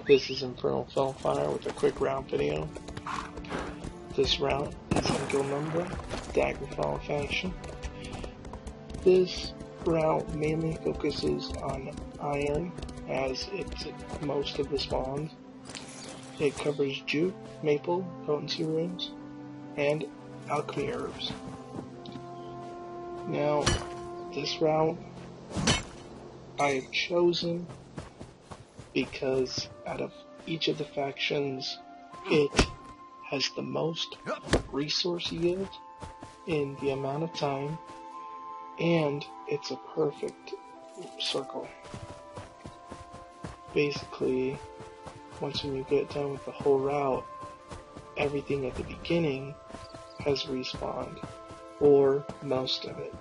This is Infernal Fellfire with a quick route video. This route is in Glenumbra, Daggerfall faction. This route mainly focuses on iron, as it's most of the spawns. It covers jute, maple, potency runes, and alchemy herbs. Now, this route I have chosen because out of each of the factions, it has the most resource yield in the amount of time, and it's a perfect circle. Basically, once when you get done with the whole route, everything at the beginning has respawned, or most of it.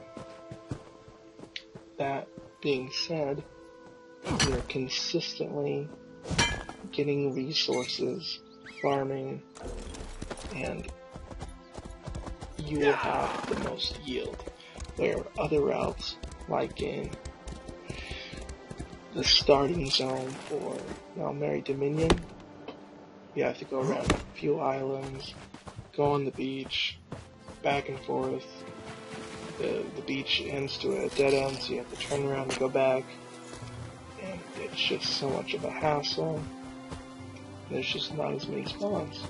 That being said, you're consistently getting resources, farming, and you will have the most yield. Where other routes, like in the starting zone for Mary Dominion, you have to go around a few islands, go on the beach, back and forth. The beach ends to a dead end, so you have to turn around and go back. And it's just so much of a hassle. There's just not as many spawns.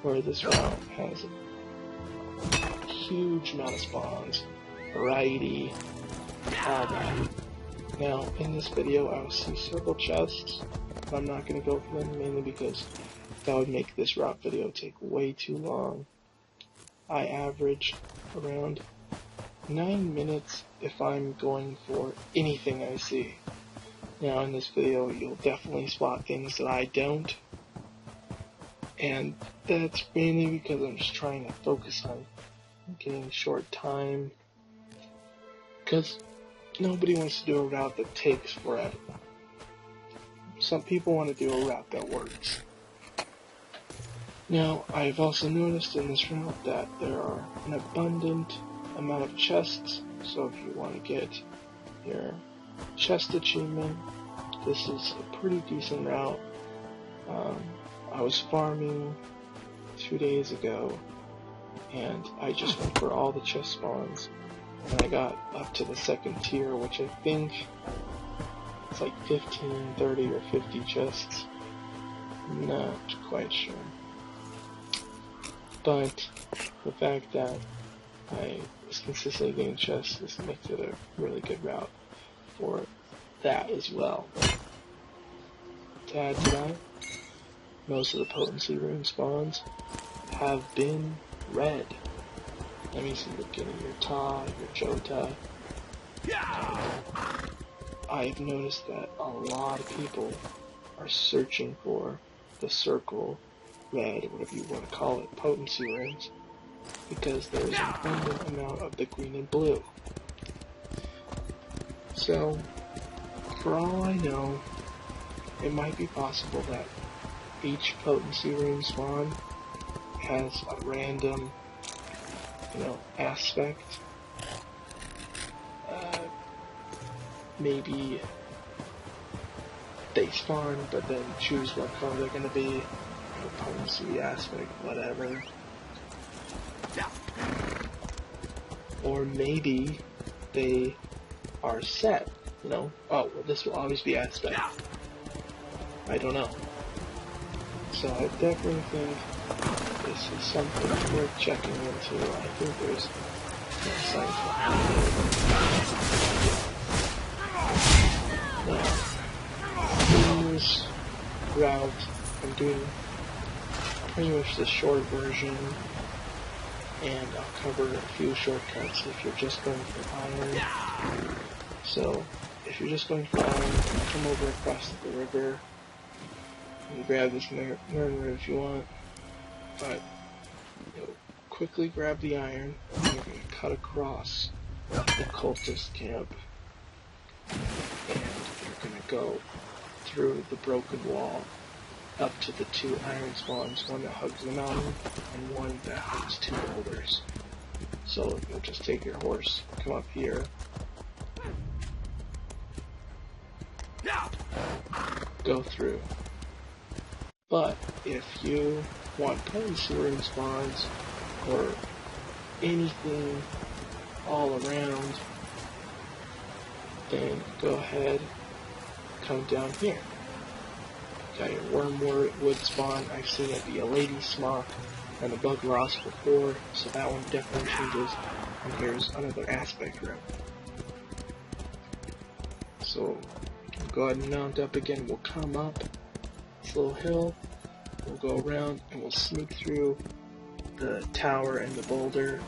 Where this route has a huge amount of spawns, variety, all that. Now, in this video, I will see several chests, but I'm not going to go for them, mainly because that would make this route video take way too long. I average around 9 minutes if I'm going for anything I see. Now, in this video, you'll definitely spot things that I don't, and that's mainly because I'm just trying to focus on getting short time, because nobody wants to do a route that takes forever. Some people want to do a route that works. Now, I've also noticed in this route that there are an abundant amount of chests, so if you want to get your chest achievement, this is a pretty decent route. I was farming 2 days ago, and I just went for all the chest spawns, and I got up to the second tier, which I think it's like 15, 30, or 50 chests. I'm not quite sure. But the fact that I was consistently getting chests, this makes it a really good route for that as well. To add to that, most of the potency rune spawns have been red. That means you're getting your Ta, your Jota. I've noticed that a lot of people are searching for the circle red, or whatever you want to call it, potency runes, because there's an abundant amount of the green and blue. So, for all I know, it might be possible that each potency rune spawn has a random, aspect. Maybe they spawn, but then choose what color they're going to be, the potency aspect, whatever. Or maybe they are set, oh, well, this will always be aspect. I don't know. So I definitely think this is something worth checking into. I think there's science behind it. Now, in this route, I'm doing pretty much the short version, and I'll cover a few shortcuts if you're just going for iron. So, if you're just going for iron, come over across the river and grab this murderer if you want, but quickly grab the iron, and you're going to cut across the cultist camp, and you're going to go through the broken wall up to the 2 iron spawns, one that hugs the mountain and one that hugs 2 boulders. So you'll just take your horse, come up here, go through, But if you want polysaccharide spawns or anything all around, then go ahead, come down here. Got your wormwood spawn. I've seen it be a lady smock and a bug ross before, so that one definitely changes. And here's another aspect room. So go ahead and mount up again. We'll come up this little hill. We'll go around and we'll sneak through the tower and the boulder.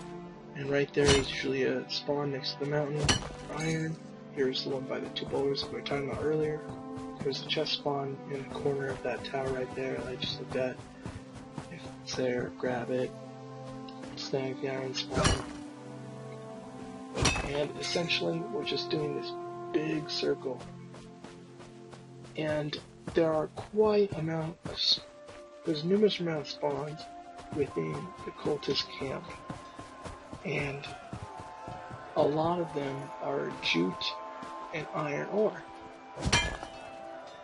And right there is usually a spawn next to the mountain of iron. Here's the one by the two boulders that we were talking about earlier. There's a chest spawn in the corner of that tower right there that I just looked at. If it's there, grab it. Snag the iron spawn. And essentially, we're just doing this big circle. And there are there's numerous amount of spawns within the cultist camp. And a lot of them are jute and iron ore.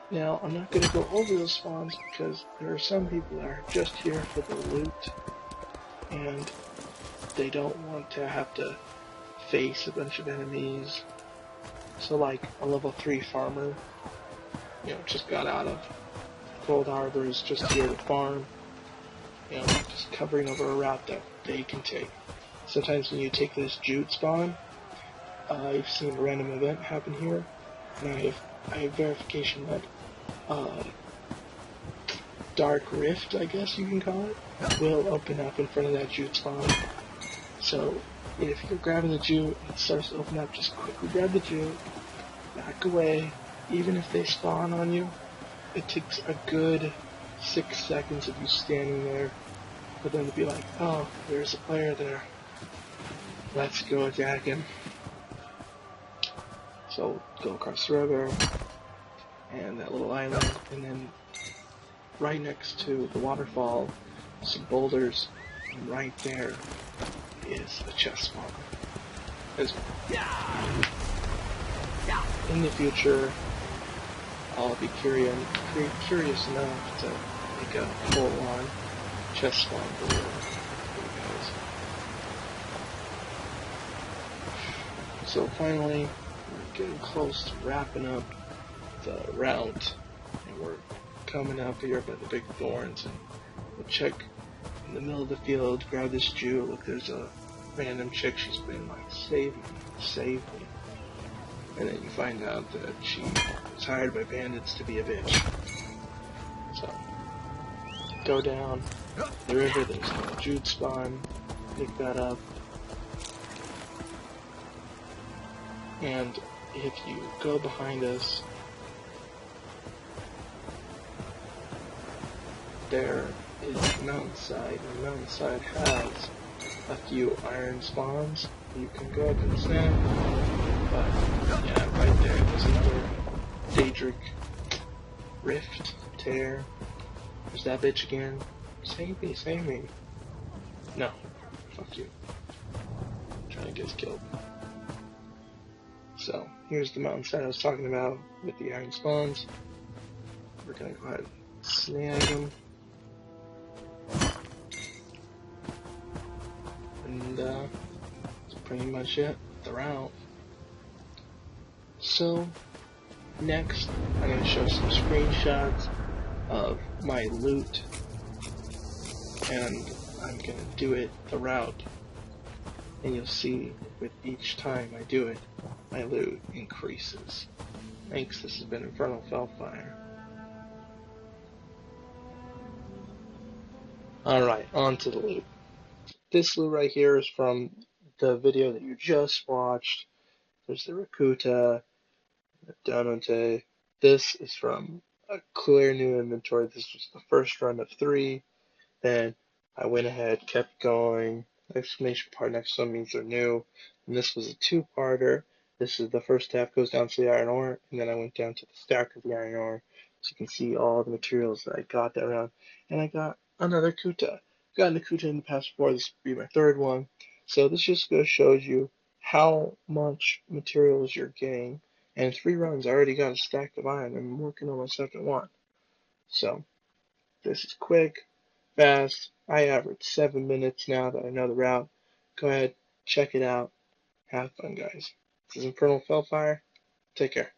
Now, I'm not going to go over those spawns because there are some people that are just here for the loot, and they don't want to have to face a bunch of enemies. So like a level 3 farmer, just got out of Cold Harbor, is just here to farm, just covering over a route that they can take. Sometimes when you take this jute spawn, I've seen a random event happen here, and I have verification that Dark Rift, I guess you can call it, will open up in front of that jute spawn. So if you're grabbing the jute and it starts to open up, just quickly grab the jute, back away. Even if they spawn on you, it takes a good 6 seconds of you standing there for them to be like, oh, there's a player there. Let's go attack him. So go across the river and that little island, and then right next to the waterfall, some boulders, and right there is a chest spawn as well. In the future, I'll be curious enough to make a full-on chest spawn video for you guys. So finally, we're getting close to wrapping up the route, and we're coming up here by the big thorns, and we'll check in the middle of the field, grab this jewel. Look, there's a random chick. She's been like, save me. And then you find out that she was hired by bandits to be a bitch. So go down the river, there's a jute spawn, pick that up, and if you go behind us, there is a mountainside, and the mountainside has a few iron spawns you can go up and snap. But yeah, right there, there's another Daedric Rift Tear. There's that bitch again. Save me. No, fuck you. I'm trying to get us killed. So here's the mountainside I was talking about with the iron spawns. We're gonna go ahead and snag them. And that's pretty much it. They're out. So next, I'm going to show some screenshots of my loot, and I'm going to do it the route, and you'll see with each time I do it, my loot increases. Thanks, this has been Infernal Fellfire. Alright, on to the loot. This loot right here is from the video that you just watched. There's the Rakuta, the Donate. This is from a clear new inventory. This was the first run of 3. Then I went ahead, kept going. Exclamation part next to them means they're new. And this was a 2-parter. This is the first half goes down to the iron ore, and then I went down to the stack of the iron ore. So you can see all the materials that I got that round. And I got another Kuta. Gotten a Kuta in the past before. This will be my 3rd one. So this just shows you how much materials you're getting. And in 3 runs, I already got a stack of iron. I'm working on my second one. So This is quick, fast. I average 7 minutes now that I know the route. Go ahead, check it out. Have fun, guys. This is Infernal Fellfire. Take care.